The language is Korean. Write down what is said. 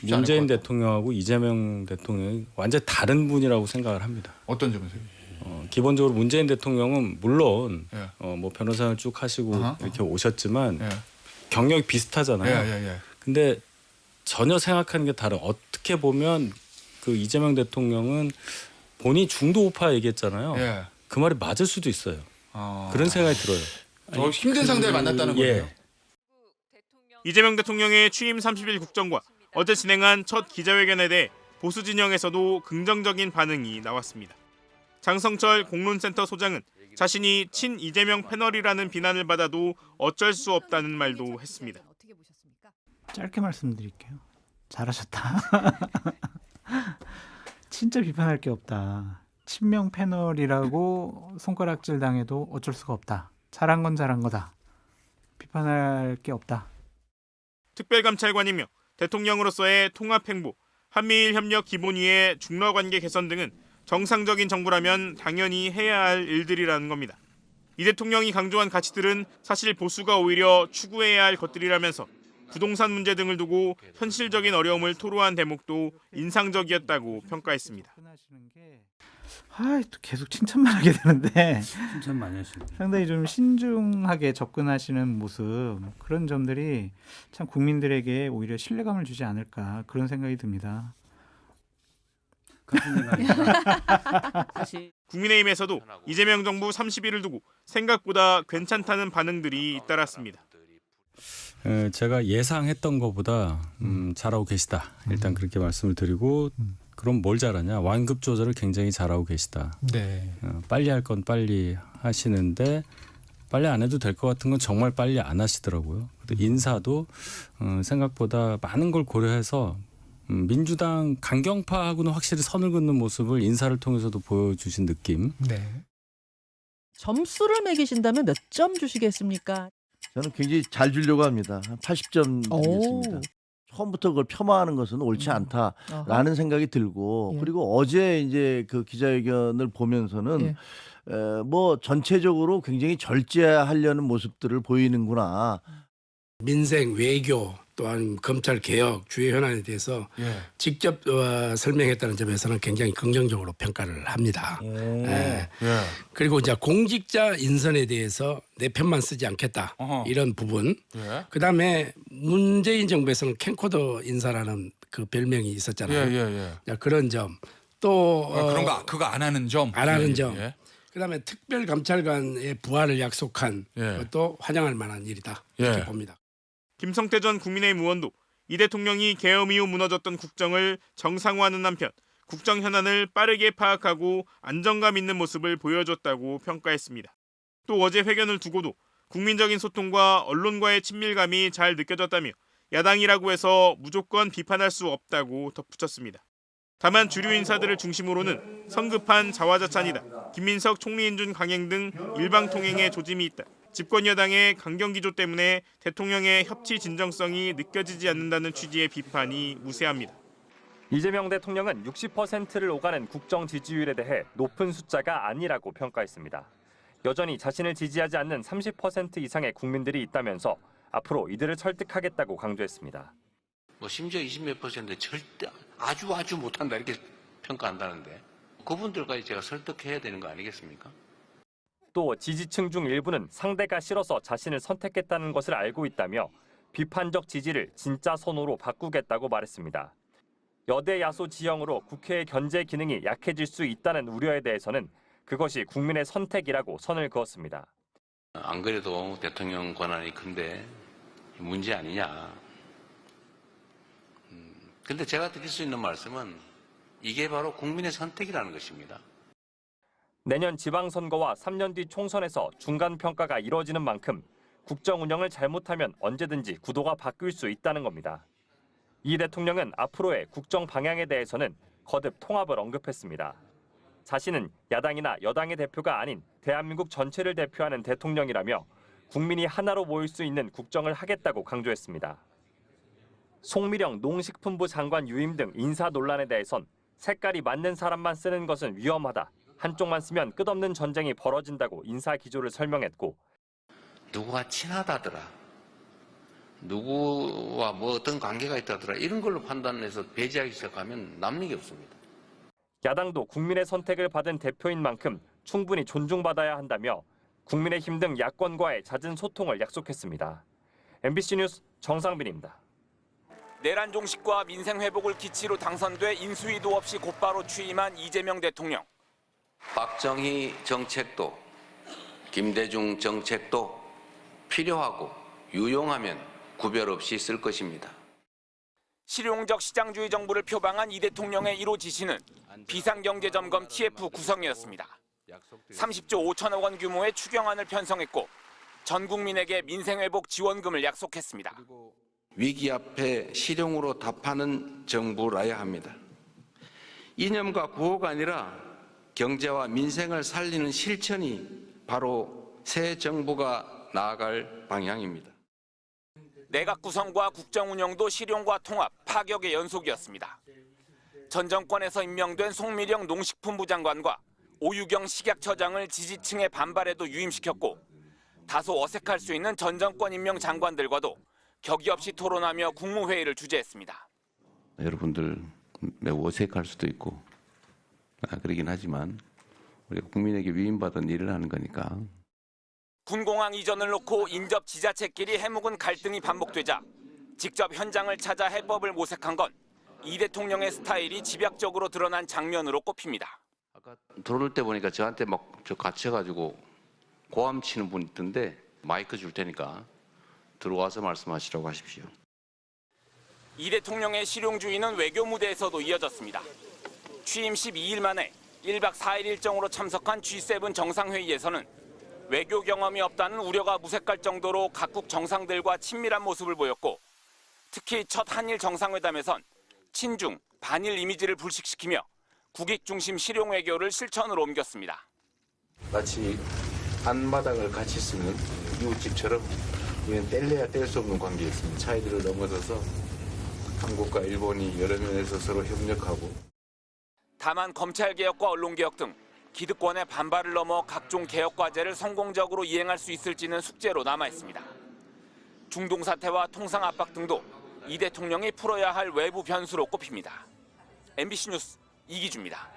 문재인 대통령하고 이재명 대통령이 완전히 다른 분이라고 생각을 합니다. 어떤 점에서요? 기본적으로 문재인 대통령은 물론 예. 뭐 변호사를 쭉 하시고 이렇게 오셨지만 예. 경력이 비슷하잖아요. 예. 근데 전혀 생각하는 게 다른. 어떻게 보면 그 이재명 대통령은 본인이 중도 우파 얘기했잖아요. 예. 그 말이 맞을 수도 있어요. 그런 생각이 들어요. 더 힘든 상대를 만났다는 거예요. 이재명 대통령의 취임 30일 국정과 어제 진행한 첫 기자회견에 대해 보수 진영에서도 긍정적인 반응이 나왔습니다. 장성철 공론센터 소장은 자신이 친 이재명 패널이라는 비난을 받아도 어쩔 수 없다는 말도 했습니다. 짧게 말씀드릴게요. 잘하셨다. 진짜 비판할 게 없다. 친명 패널이라고 손가락질 당해도 어쩔 수가 없다. 잘한 건 잘한 거다. 비판할 게 없다. 특별감찰관이며 대통령으로서의 통합행보, 한미일 협력 기본위의 중러관계 개선 등은 정상적인 정부라면 당연히 해야 할 일들이라는 겁니다. 이 대통령이 강조한 가치들은 사실 보수가 오히려 추구해야 할 것들이라면서 부동산 문제 등을 두고 현실적인 어려움을 토로한 대목도 인상적이었다고 평가했습니다. 또 계속 칭찬만 하게 되는데 칭찬 많이 하시네요. 상당히 좀 신중하게 접근하시는 모습, 그런 점들이 참 국민들에게 오히려 신뢰감을 주지 않을까, 그런 생각이 듭니다. 같은 생각입니다. 사실 국민의힘에서도 이재명 정부 30일을 두고 생각보다 괜찮다는 반응들이 잇따랐습니다. 제가 예상했던 것보다 잘하고 계시다. 일단 그렇게 말씀을 드리고, 그럼 뭘 잘하냐? 완급 조절을 굉장히 잘하고 계시다. 네. 빨리 할 건 빨리 하시는데 빨리 안 해도 될 것 같은 건 정말 빨리 안 하시더라고요. 인사도 생각보다 많은 걸 고려해서 민주당 강경파하고는 확실히 선을 긋는 모습을 인사를 통해서도 보여주신 느낌. 네. 점수를 매기신다면 몇 점 주시겠습니까? 저는 굉장히 잘 주려고 합니다. 한 80점 드리겠습니다. 처음부터 그걸 폄하하는 것은 옳지 않다라는 생각이 들고, 예. 그리고 어제 이제 그 기자회견을 보면서는 뭐 전체적으로 굉장히 절제하려는 모습들을 보이는구나. 민생, 외교, 또한 검찰 개혁 주요 현안에 대해서 예. 직접 설명했다는 점에서는 굉장히 긍정적으로 평가를 합니다. 예. 예. 그리고 이제 공직자 인선에 대해서 내 편만 쓰지 않겠다, 어허. 이런 부분. 예. 그다음에 문재인 정부에서는 캠코더 인사라는 그 별명이 있었잖아요. 예. 자, 그런 점. 또 그런 거 그거 안 하는 점. 안 하는 예. 점. 예. 그다음에 특별감찰관의 부활을 약속한 예. 것도 환영할 만한 일이다, 이렇게 예. 봅니다. 김성태 전 국민의힘 의원도 이 대통령이 계엄 이후 무너졌던 국정을 정상화하는 한편 국정 현안을 빠르게 파악하고 안정감 있는 모습을 보여줬다고 평가했습니다. 또 어제 회견을 두고도 국민적인 소통과 언론과의 친밀감이 잘 느껴졌다며 야당이라고 해서 무조건 비판할 수 없다고 덧붙였습니다. 다만 주류 인사들을 중심으로는 성급한 자화자찬이다, 김민석 총리인준 강행 등 일방통행의 조짐이 있다, 집권 여당의 강경기조 때문에 대통령의 협치 진정성이 느껴지지 않는다는 취지의 비판이 무세합니다. 이재명 대통령은 60%를 오가는 국정 지지율에 대해 높은 숫자가 아니라고 평가했습니다. 여전히 자신을 지지하지 않는 30% 이상의 국민들이 있다면서 앞으로 이들을 설득하겠다고 강조했습니다. 뭐 심지어 20몇 %, 절대 아주 못한다 이렇게 평가한다는데 그분들까지 제가 설득해야 되는 거 아니겠습니까? 또 지지층 중 일부는 상대가 싫어서 자신을 선택했다는 것을 알고 있다며 비판적 지지를 진짜 선호로 바꾸겠다고 말했습니다. 여대 야소 지형으로 국회의 견제 기능이 약해질 수 있다는 우려에 대해서는 그것이 국민의 선택이라고 선을 그었습니다. 안 그래도 대통령 권한이 큰데 문제 아니냐. 근데 제가 드릴 수 있는 말씀은 이게 바로 국민의 선택이라는 것입니다. 내년 지방선거와 3년 뒤 총선에서 중간평가가 이뤄지는 만큼 국정 운영을 잘못하면 언제든지 구도가 바뀔 수 있다는 겁니다. 이 대통령은 앞으로의 국정 방향에 대해서는 거듭 통합을 언급했습니다. 자신은 야당이나 여당의 대표가 아닌 대한민국 전체를 대표하는 대통령이라며 국민이 하나로 모일 수 있는 국정을 하겠다고 강조했습니다. 송미령 농식품부 장관 유임 등 인사 논란에 대해선 색깔이 맞는 사람만 쓰는 것은 위험하다, 한쪽만 쓰면 끝없는 전쟁이 벌어진다고 인사 기조를 설명했고, 누구가 친하다더라, 누구와 뭐 어떤 관계가 있다더라 이런 걸로 판단해서 배제하기 시작하면 남는 게 없습니다. 야당도 국민의 선택을 받은 대표인 만큼 충분히 존중받아야 한다며 국민의힘 등 야권과의 잦은 소통을 약속했습니다. MBC 뉴스 정상빈입니다. 내란 종식과 민생 회복을 기치로 당선돼 인수위도 없이 곧바로 취임한 이재명 대통령. 박정희 정책도 김대중 정책도 필요하고 유용하면 구별 없이 쓸 것입니다. 실용적 시장주의 정부를 표방한 이 대통령의 1호 지시는 비상경제점검 TF 구성이었습니다. 30조 5천억 원 규모의 추경안을 편성했고 전 국민에게 민생회복 지원금을 약속했습니다. 위기 앞에 실용으로 답하는 정부라야 합니다. 이념과 구호가 아니라 경제와 민생을 살리는 실천이 바로 새 정부가 나아갈 방향입니다. 내각 구성과 국정 운영도 실용과 통합, 파격의 연속이었습니다. 전 정권에서 임명된 송미령 농식품부 장관과 오유경 식약처장을 지지층의 반발에도 유임시켰고 다소 어색할 수 있는 전 정권 임명 장관들과도 격이 없이 토론하며 국무회의를 주재했습니다. 여러분들 매우 어색할 수도 있고 그러긴 하지만 우리가 국민에게 위임받은 일을 하는 거니까. 군공항 이전을 놓고 인접 지자체끼리 해묵은 갈등이 반복되자 직접 현장을 찾아 해법을 모색한 건 이 대통령의 스타일이 집약적으로 드러난 장면으로 꼽힙니다. 아까 들어올 때 보니까 저한테 막 저 갇혀가지고 고함 치는 분 있던데 마이크 줄 테니까 들어와서 말씀하시라고 하십시오. 이 대통령의 실용주의는 외교 무대에서도 이어졌습니다. 취임 12일 만에 1박 4일 일정으로 참석한 G7 정상회의에서는 외교 경험이 없다는 우려가 무색할 정도로 각국 정상들과 친밀한 모습을 보였고 특히 첫 한일 정상회담에선 친중, 반일 이미지를 불식시키며 국익 중심 실용 외교를 실천으로 옮겼습니다. 마치 안마당을 같이 쓰는 이웃집처럼 우리는 뗄래야 뗄 수 없는 관계에 있습니다. 차이들을 넘어서서 한국과 일본이 여러 면에서 서로 협력하고 다만 검찰개혁과 언론개혁 등 기득권의 반발을 넘어 각종 개혁 과제를 성공적으로 이행할 수 있을지는 숙제로 남아있습니다. 중동 사태와 통상 압박 등도 이 대통령이 풀어야 할 외부 변수로 꼽힙니다. MBC 뉴스 이기주입니다.